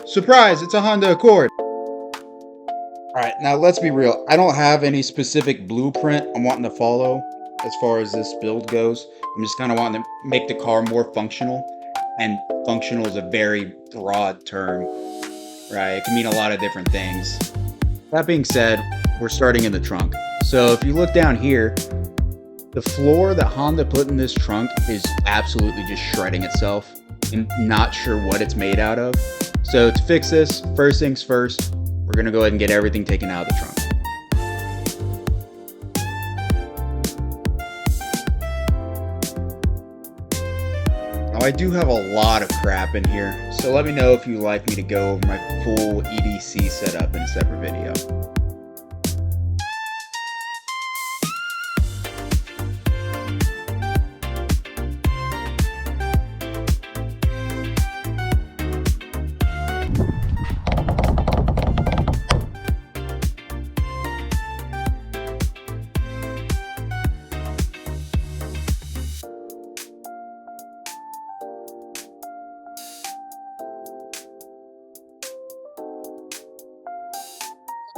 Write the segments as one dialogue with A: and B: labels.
A: Surprise, it's a Honda Accord. Alright, now let's be real. I don't have any specific blueprint I'm wanting to follow as far as this build goes. I'm just kind of wanting to make the car more functional. And functional is a very broad term, right? It can mean a lot of different things. That being said, we're starting in the trunk. So if you look down here, the floor that Honda put in this trunk is absolutely just shredding itself. I'm not sure what it's made out of. So to fix this, first things first, we're gonna go ahead and get everything taken out of the trunk. Now I do have a lot of crap in here, so let me know if you'd like me to go over my full EDC setup in a separate video.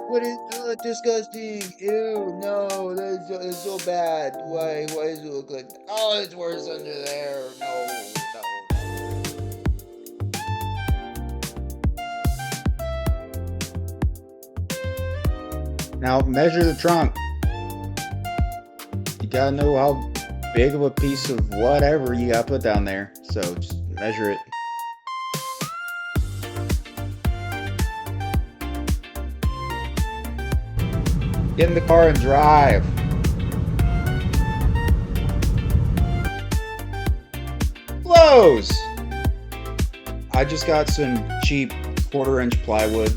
B: What is disgusting? Ew, no, that's so bad. Why does it look like that? Oh, it's worse under there. No.
A: Now measure the trunk. You gotta know how big of a piece of whatever you gotta put down there. So just measure it. Get in the car and drive. Close! I just got some cheap 1/4-inch plywood.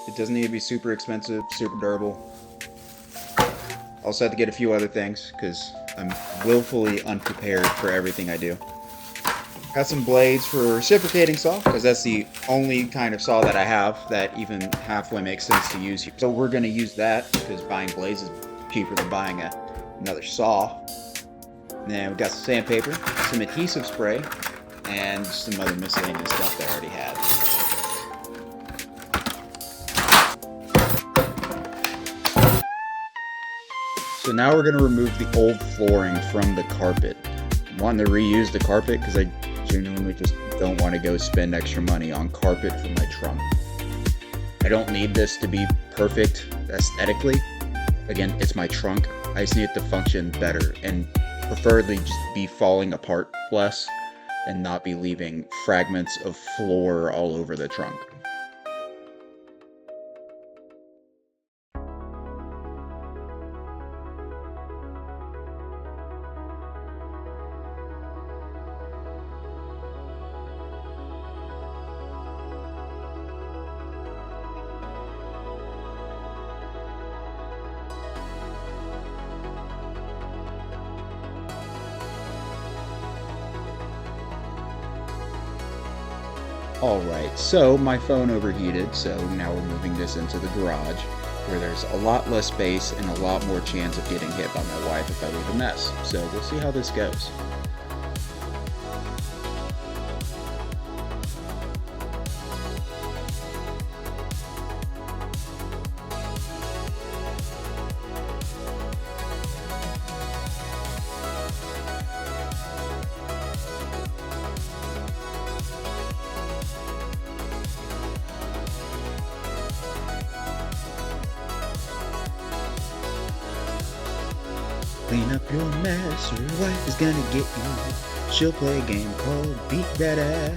A: It doesn't need to be super expensive, super durable. Also had to get a few other things because I'm willfully unprepared for everything I do. Got some blades for reciprocating saw because that's the only kind of saw that I have that even halfway makes sense to use here. So we're going to use that because buying blades is cheaper than buying another saw. And then we got some sandpaper, some adhesive spray, and some other miscellaneous stuff that I already had. So now we're going to remove the old flooring from the carpet. I'm wanting to reuse the carpet because I genuinely just don't want to go spend extra money on carpet for my trunk. I don't need this to be perfect aesthetically. Again, it's my trunk. I just need it to function better and preferably just be falling apart less and not be leaving fragments of floor all over the trunk. Alright, so my phone overheated, so now we're moving this into the garage, where there's a lot less space and a lot more chance of getting hit by my wife if I leave a mess. So we'll see how this goes. Clean up your mess, your wife is gonna get you. She'll play a game called Beat That Ass.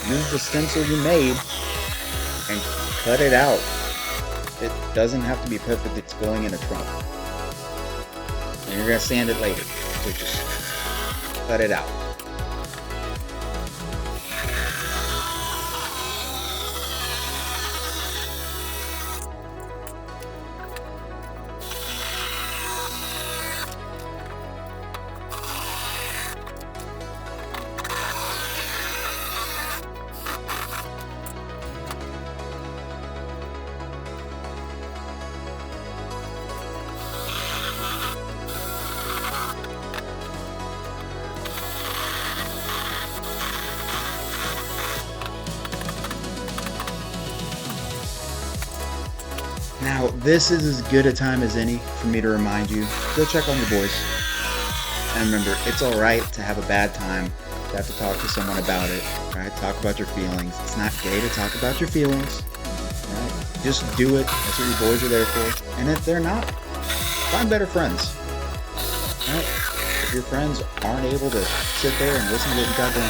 A: Use the stencil you made and cut it out. It doesn't have to be perfect, it's going in a trunk. And you're gonna sand it later. So just cut it out. Now, this is as good a time as any for me to remind you, go check on your boys. And remember, it's alright to have a bad time, to have to talk to someone about it, right? Talk about your feelings. It's not gay to talk about your feelings, right? Just do it. That's what your boys are there for. And if they're not, find better friends, right? If your friends aren't able to sit there and listen to what you got going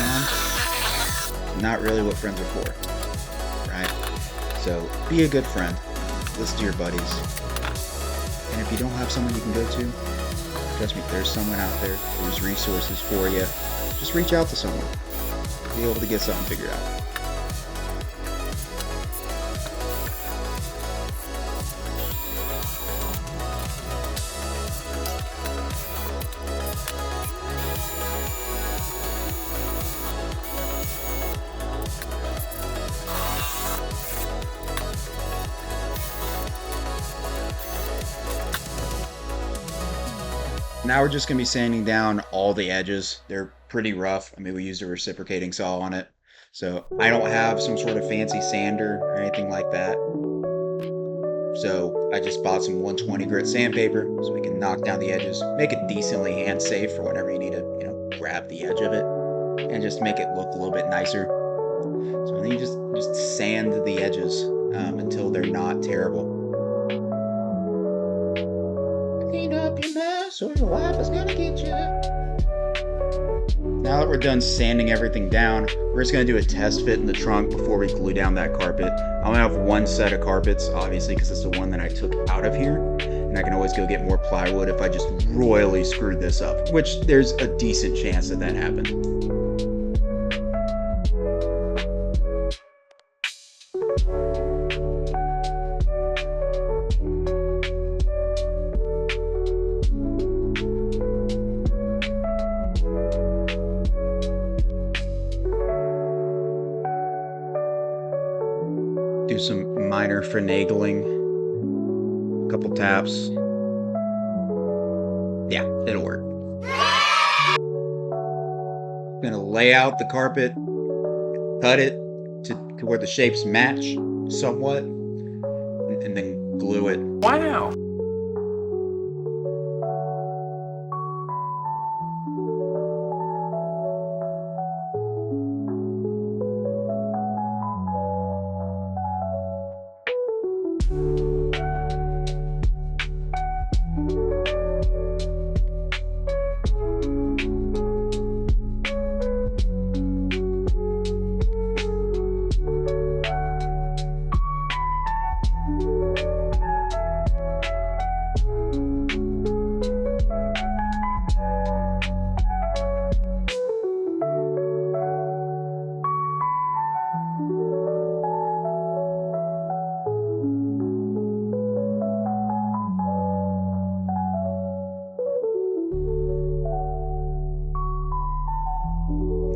A: on, not really what friends are for, right? So be a good friend. Listen to your buddies. And if you don't have someone you can go to, trust me, there's someone out there. There's resources for you. Just reach out to someone. Be able to get something figured out. Now we're just going to be sanding down all the edges. They're pretty rough. I mean, we used a reciprocating saw on it. So I don't have some sort of fancy sander or anything like that. So I just bought some 120 grit sandpaper so we can knock down the edges, make it decently hand safe for whenever you need to, grab the edge of it and just make it look a little bit nicer. So then you just sand the edges until they're not terrible. Clean up your mess or your wife is gonna get you. Now that we're done sanding everything down, we're just gonna do a test fit in the trunk before we glue down that carpet. I only have one set of carpets, obviously, because it's the one that I took out of here. And I can always go get more plywood if I just royally screwed this up, which there's a decent chance that happened. Do some minor finagling, a couple taps. Yeah, it'll work. Gonna lay out the carpet, cut it to where the shapes match somewhat, and then glue it.
C: Wow!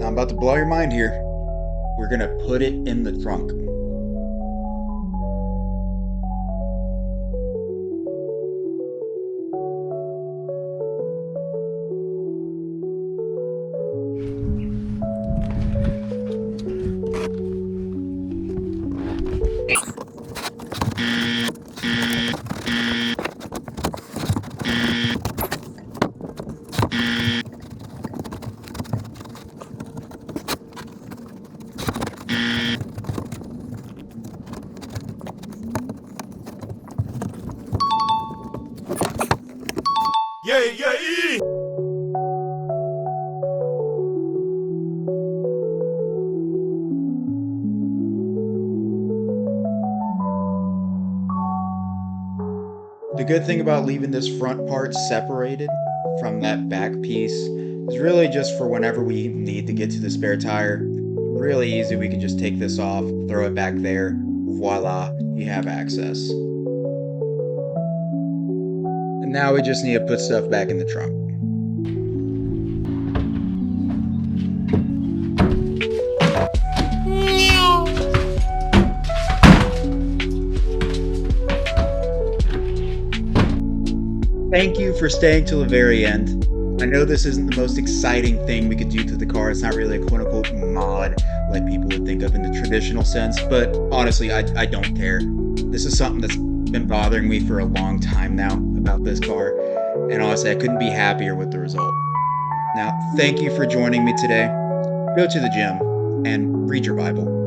A: I'm about to blow your mind here. We're gonna put it in the trunk.
C: Yeah!
A: The good thing about leaving this front part separated from that back piece is really just for whenever we need to get to the spare tire. Really easy, we can just take this off, throw it back there, voila, you have access. And now we just need to put stuff back in the trunk. Thank you for staying till the very end. I know this isn't the most exciting thing we could do to the car. It's not really a quote-unquote mod like people would think of in the traditional sense, but honestly, I don't care. This is something that's been bothering me for a long time now about this car, and honestly, I couldn't be happier with the result. Now, thank you for joining me today. Go to the gym and read your Bible.